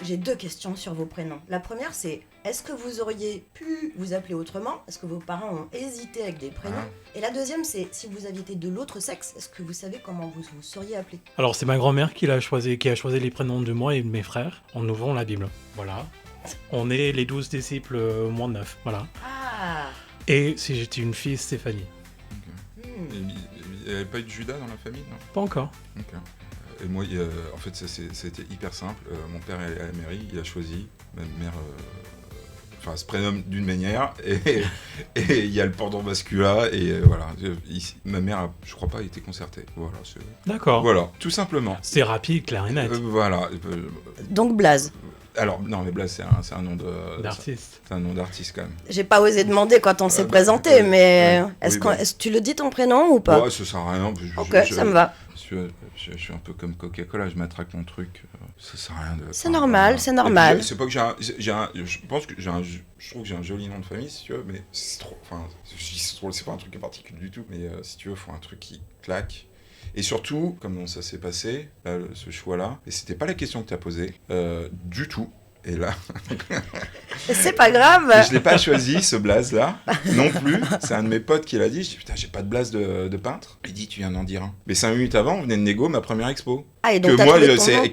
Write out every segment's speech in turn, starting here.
J'ai 2 questions sur vos prénoms. La première, c'est est-ce que vous auriez pu vous appeler autrement ? Est-ce que vos parents ont hésité avec des prénoms ? Et la deuxième, c'est si vous aviez été de l'autre sexe, est-ce que vous savez comment vous vous seriez appelé ? Alors, c'est ma grand-mère qui a choisi les prénoms de moi et de mes frères en ouvrant la Bible. Voilà. On est les 12 disciples moins 9. Voilà. Ah. Et si j'étais une fille, Stéphanie. Okay. Il n'y avait pas eu de Judas dans la famille, non ? Pas encore. Okay. Et moi, en fait, c'était hyper simple. Mon père est à la mairie, il a choisi. Ma mère se prénomme d'une manière, et il y a le pendant masculin, et voilà. Ma mère, je crois pas, été concertée. Voilà, d'accord. Voilà, tout simplement. C'est rapide, clair et net. Voilà. Donc Blaze. Alors, non, mais Blaze, c'est un nom d'artiste. C'est un nom d'artiste, quand même. J'ai pas osé demander quand on s'est présenté, mais est-ce que tu le dis ton prénom ou pas ? Ouais, ça sert à rien. Ok, ça me va. Je suis un peu comme Coca-Cola, je m'attraque mon truc. Ça sert à rien de... C'est normal, c'est normal. C'est pas que je pense que je trouve que j'ai un joli nom de famille, si tu veux, mais c'est trop... Enfin, c'est pas un truc particulier du tout, mais si tu veux, il faut un truc qui claque. Et surtout, comme ça s'est passé, là, ce choix-là, et c'était pas la question que tu as posée, du tout. Et là... C'est pas grave. Et je l'ai pas choisi, ce blaze-là, non plus. C'est un de mes potes qui l'a dit. Je dis, putain, j'ai pas de blaze de peintre. Il dit, tu viens d'en dire un. Mais 5 minutes avant, on venait de négo ma première expo. Ah, et donc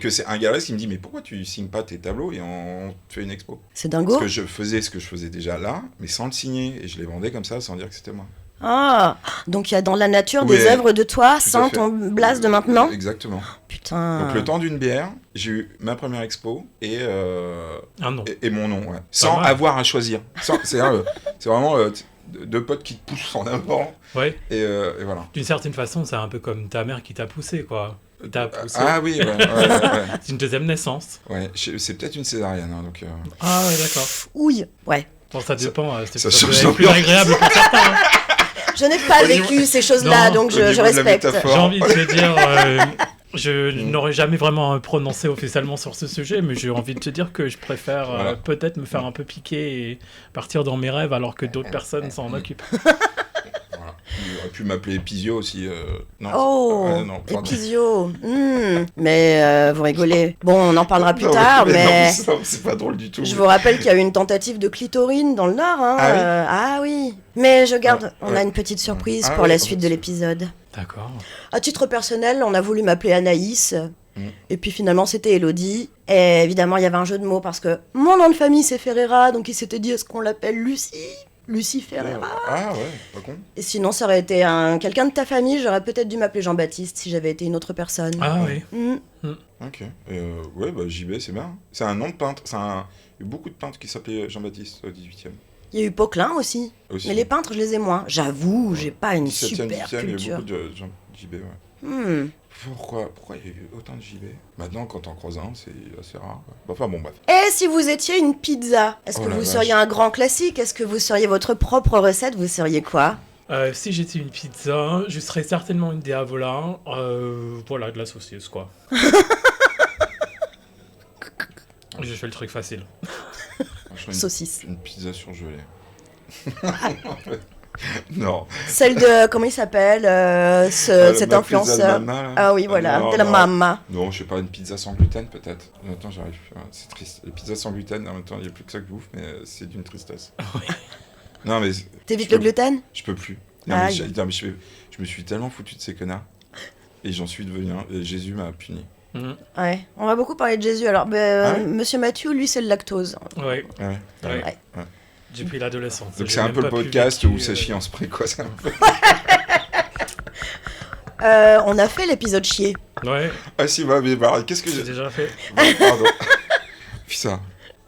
c'est un galeriste qui me dit, mais pourquoi tu signes pas tes tableaux et on fait une expo ? C'est dingo. Parce que je faisais ce que je faisais déjà là, mais sans le signer. Et je les vendais comme ça, sans dire que c'était moi. Ah, donc il y a dans la nature des œuvres de toi sans ton blaze de maintenant ? Exactement. Putain. Donc le temps d'une bière, j'ai eu ma première expo et mon nom, ouais. Sans avoir à choisir. C'est vraiment 2 potes qui te poussent en avant. Ouais. Et voilà. D'une certaine façon, c'est un peu comme ta mère qui t'a poussé, quoi. Ah oui, ouais. C'est une deuxième naissance. Ouais, c'est peut-être une césarienne, hein, donc... Ah ouais, d'accord. Ouille, ouais. Bon, ça dépend, ça c'est plus agréable pour certains. Hein. Je n'ai pas vécu ces choses-là, donc je respecte. J'ai envie de te dire, je n'aurais jamais vraiment prononcé officiellement sur ce sujet, mais j'ai envie de te dire que je préfère peut-être me faire un peu piquer et partir dans mes rêves alors que d'autres personnes s'en occupent. Voilà. Il aurait pu m'appeler Epizio aussi. Non, Epizio. Mais vous rigolez. Bon, on en parlera plus tard, mais... Non, c'est pas drôle du tout. Je vous rappelle qu'il y a eu une tentative de clitorine dans le Nord. Hein. Ah oui. Mais je garde, on a une petite surprise pour la suite de l'épisode. D'accord. À titre personnel, on a voulu m'appeler Anaïs. Et puis finalement, c'était Elodie. Et évidemment, il y avait un jeu de mots parce que mon nom de famille, c'est Ferreira. Donc il s'était dit, est-ce qu'on l'appelle Lucie Ferreira. Ah ouais, pas con. Et sinon, ça aurait été quelqu'un de ta famille, j'aurais peut-être dû m'appeler Jean-Baptiste si j'avais été une autre personne. Ah oui. Ok. Ouais, JB, c'est bien. C'est un nom de peintre. Il y a eu beaucoup de peintres qui s'appelaient Jean-Baptiste au 18e. Il y a eu Poquelin aussi. Mais les peintres, je les ai moins. J'avoue, j'ai pas une super culture. Il y a eu beaucoup de JB, ouais. Pourquoi il y a eu autant de JB ? Maintenant, quand t'en croises un, c'est assez rare. Enfin bon, bref. Et si vous étiez une pizza, est-ce que vous seriez un grand classique ? Est-ce que vous seriez votre propre recette ? Vous seriez quoi ? Si j'étais une pizza, je serais certainement une diavola. Voilà, de la saucisse, quoi. Je fais le truc facile. Saucisse. Une pizza surgelée. Non. Celle de... Comment il s'appelle cet influenceur. Ah oui, voilà, de la mamma. Non, je sais pas, une pizza sans gluten peut-être. Attends, j'arrive. C'est triste. Les pizzas sans gluten, en même temps, il n'y a plus que ça que je bouffe, mais c'est d'une tristesse. Oui. Non, mais... T'évites le gluten ? Je peux plus. Non, mais je me suis tellement foutu de ces connards. Et j'en suis devenu un. Et Jésus m'a puni. Ouais, on va beaucoup parler de Jésus. Alors, Monsieur Mathieu, lui, c'est le lactose. Ouais. Ouais. Depuis l'adolescence. Donc c'est un peu le podcast où ça chie en spray, quoi. C'est un peu... on a fait l'épisode chier. Ouais. Ah si, mais qu'est-ce que j'ai déjà fait. Pardon. Putain.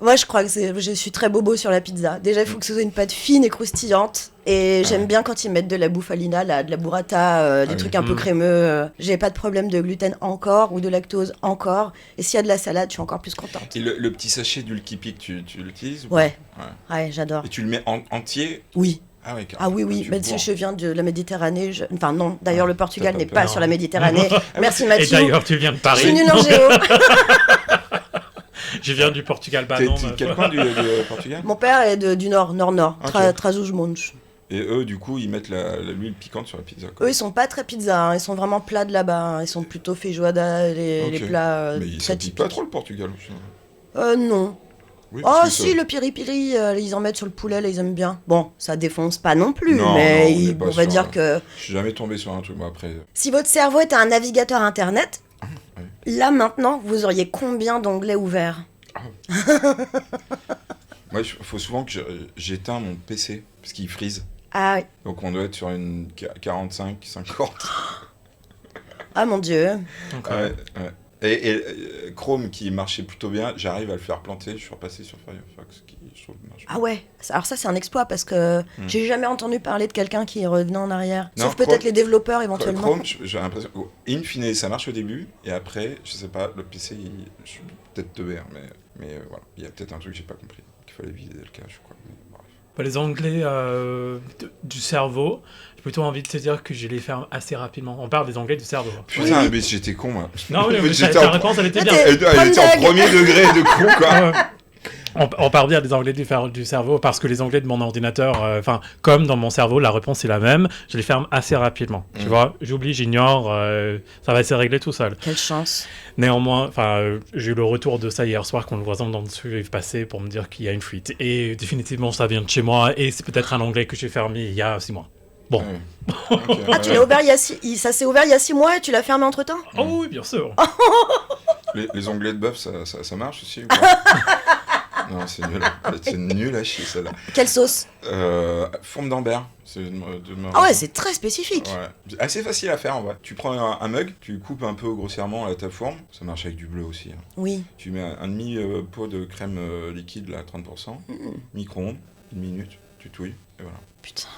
Moi, je crois que je suis très bobo sur la pizza. Déjà, il faut que ce soit une pâte fine et croustillante. Et j'aime bien quand ils mettent de la bouffalina, de la burrata, des trucs un peu crémeux. J'ai pas de problème de gluten encore ou de lactose encore. Et s'il y a de la salade, je suis encore plus contente. Et le petit sachet d'Ulkipic, tu l'utilises ou ouais, j'adore. Et tu le mets entier ? Oui. Ah, ouais, oui. Mais je viens de la Méditerranée. Enfin, non. D'ailleurs, le Portugal n'est pas sur la Méditerranée. Merci, Mathieu. Et d'ailleurs, tu viens de Paris. Je suis nulle en géo. Je viens du Portugal. Quel coin du Portugal ? Mon père est du nord. Okay. Trás-os-Montes. Et eux, du coup, ils mettent l'huile piquante sur la pizza, quoi. Eux, ils sont pas très pizza. Ils sont vraiment plats de là-bas. Ils sont plutôt feijoada, les plats mais ça pique pas trop, le Portugal. Non. Oui, Oh parce que si, le piri-piri, ils en mettent sur le poulet, là, ils aiment bien. Bon, ça défonce pas non plus, Non, mais non, on n'est pas on va sur dire que... Je suis jamais tombé sur un truc, après... Si votre cerveau était un navigateur internet, ouais. là maintenant, vous auriez combien d'onglets ouverts? Moi, il faut souvent que j'éteins mon PC, parce qu'il freeze. Ah oui. Donc on doit être sur une 45, 50. Ah mon Dieu. Donc, Ouais. Et Chrome qui marchait plutôt bien, j'arrive à le faire planter, je suis repassé sur Firefox qui je trouve marche bien. Ah ouais, alors ça c'est un exploit parce que j'ai jamais entendu parler de quelqu'un qui revenait en arrière. Non, Sauf peut-être les développeurs éventuellement. Chrome, j'ai l'impression, in fine, ça marche au début, et après, je sais pas, le PC, je suis peut-être teubé, hein, mais voilà, il y a peut-être un truc que j'ai pas compris, qu'il fallait vider le cache, quoi. Mais bref. les onglets du cerveau, j'ai plutôt envie de te dire que je les ferme assez rapidement. On parle des onglets du cerveau. Putain, mais j'étais con, moi. Non, mais J'étais ta en- réponse, elle était bien. T'es- Elle était en premier degré de con, quoi. On parle bien des onglets du cerveau parce que les onglets de mon ordinateur, comme dans mon cerveau, la réponse est la même. Je les ferme assez rapidement. Tu vois, j'oublie, j'ignore, ça va se régler tout seul. Quelle chance. Néanmoins, j'ai eu le retour de ça hier soir quand le voisin d'en dessous est passé pour me dire qu'il y a une fuite. Et définitivement, ça vient de chez moi et c'est peut-être un onglet que j'ai fermé il y a 6 mois. Bon. Ouais. Ok, Ah, tu l'as ouvert ça s'est ouvert il y a 6 mois et tu l'as fermé entre temps? Oh oui, bien sûr. Les onglets de bœuf, ça marche aussi ou pas? Non, c'est nul. C'est nul à chier, celle-là. Quelle sauce? Forme d'Ambert. Ah ouais, c'est très spécifique. Ouais. Assez facile à faire en vrai. Tu prends un mug, tu coupes un peu grossièrement ta forme. Ça marche avec du bleu aussi. Hein. Oui. Tu mets un demi-pot de crème liquide, là, 30%. Micro-ondes, 1 minute, tu touilles, et voilà. Putain.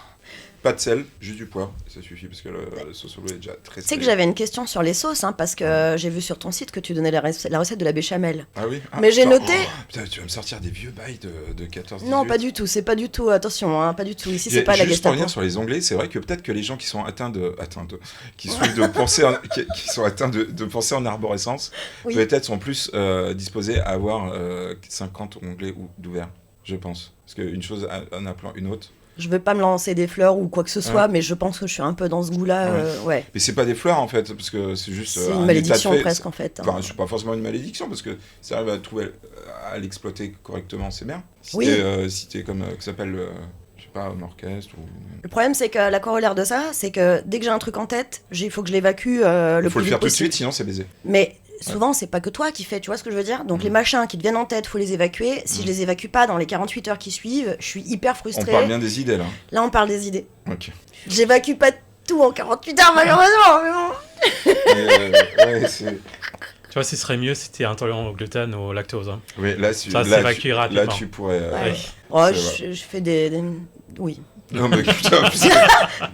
Pas de sel, juste du poivre, ça suffit parce que la sauce au bleu est déjà très Tu sais que j'avais une question sur les sauces, hein, parce que j'ai vu sur ton site que tu donnais la recette de la béchamel. Ah oui. Mais j'ai putain. noté- Oh, putain, tu vas me sortir des vieux bails de 14 Non, pas du tout, c'est pas du tout, attention, hein, pas du tout. Ici, c'est pas la Juste pour Gestapo. revenir sur les onglets, c'est vrai que peut-être que les gens qui sont qui souffrent de pensée, qui sont atteints de pensée en arborescence, Oui. peut-être sont plus disposés à avoir 50 onglets d'ouverts, je pense. Parce qu'une chose en appelant une autre. Je veux pas me lancer des fleurs ou quoi que ce soit, mais je pense que je suis un peu dans ce goût-là, ouais. Mais c'est pas des fleurs en fait, parce que c'est juste C'est un une malédiction état de fait. presque, en fait. hein. Enfin, c'est pas forcément une malédiction, parce que si t'arrives à l'exploiter correctement, c'est bien. Si Oui. t'es comme, que s'appelle, je sais pas, un orchestre ou... Le problème, c'est que la corollaire de ça, c'est que dès que j'ai un truc en tête, il faut que je l'évacue le Il faut plus le faire vite tout de possible. suite, sinon c'est baisé. Mais souvent, c'est pas que toi qui fais, tu vois ce que je veux dire? Donc les machins qui te viennent en tête, faut les évacuer. Si je les évacue pas dans les 48 heures qui suivent, je suis hyper On frustrée. parle bien des idées là. Là, on parle des idées. Ok. J'évacue pas tout en 48 heures, malheureusement, mais bon. Ouais, c'est... Tu vois, ce serait mieux si t'es intolérant au gluten ou au lactose. Hein. Oui, là, Ça s'évacue rapidement. là, tu pourrais... Ouais. Ouais. Oh, C'est je fais des... Oui. Non, mais putain,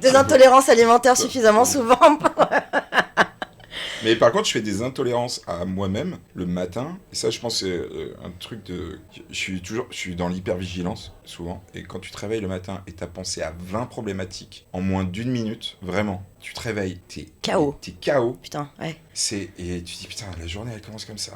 Des intolérances alimentaires suffisamment souvent. Mais par contre, je fais des intolérances à moi-même le matin. Et ça, je pense, c'est un truc de... Je suis dans l'hypervigilance, souvent. Et quand tu te réveilles le matin et t'as pensé à 20 problématiques en moins d'1 minute, vraiment, tu te réveilles, t'es... KO. T'es KO. Putain, ouais. Et tu te dis, putain, la journée, elle commence comme ça.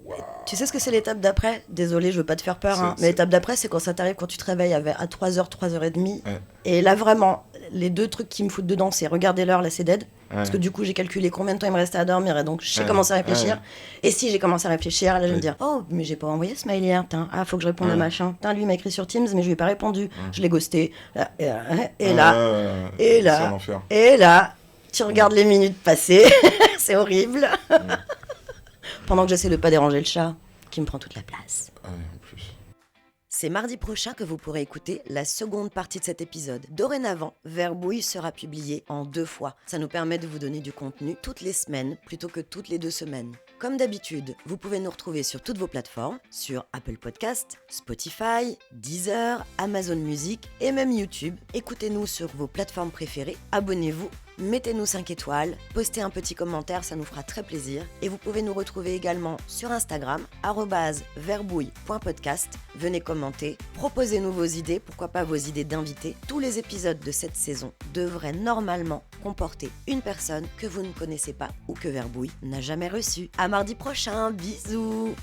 Waouh. Tu sais ce que c'est l'étape d'après? Désolé, je veux pas te faire peur, hein, C'est- mais l'étape d'après, c'est quand ça t'arrive, quand tu te réveilles à 3h, 3h30. Ouais. Et là, vraiment, les deux trucs qui me foutent dedans, c'est regarder l'heure, là, c'est dead. Ouais. Parce que du coup, j'ai calculé combien de temps il me restait à dormir, et donc j'ai Ouais. commencé à réfléchir. Ouais. Et si j'ai commencé à réfléchir, là, je vais me Ouais. dire, oh, mais j'ai pas envoyé ce mail hier, putain, faut que je réponde à Ouais. machin. Putain, lui, il m'a écrit sur Teams, mais je lui ai pas répondu. Je l'ai ghosté. Là, et là, C'est là. l'enfer. et là, tu regardes les minutes passées, c'est horrible. Pendant que j'essaie de pas déranger le chat, qui me prend toute la place. Ouais, en plus. C'est mardi prochain que vous pourrez écouter la seconde partie de cet épisode. Dorénavant, Verbouille sera publié en 2 fois. Ça nous permet de vous donner du contenu toutes les semaines plutôt que toutes les 2 semaines. Comme d'habitude, vous pouvez nous retrouver sur toutes vos plateformes, sur Apple Podcast, Spotify, Deezer, Amazon Music et même YouTube. Écoutez-nous sur vos plateformes préférées, abonnez-vous, mettez-nous 5 étoiles, postez un petit commentaire, ça nous fera très plaisir. Et vous pouvez nous retrouver également sur Instagram, @verbouille.podcast. Venez commenter, proposez-nous vos idées, pourquoi pas vos idées d'invités. Tous les épisodes de cette saison devraient normalement comporter une personne que vous ne connaissez pas ou que Verbouille n'a jamais reçue. À mardi prochain, bisous!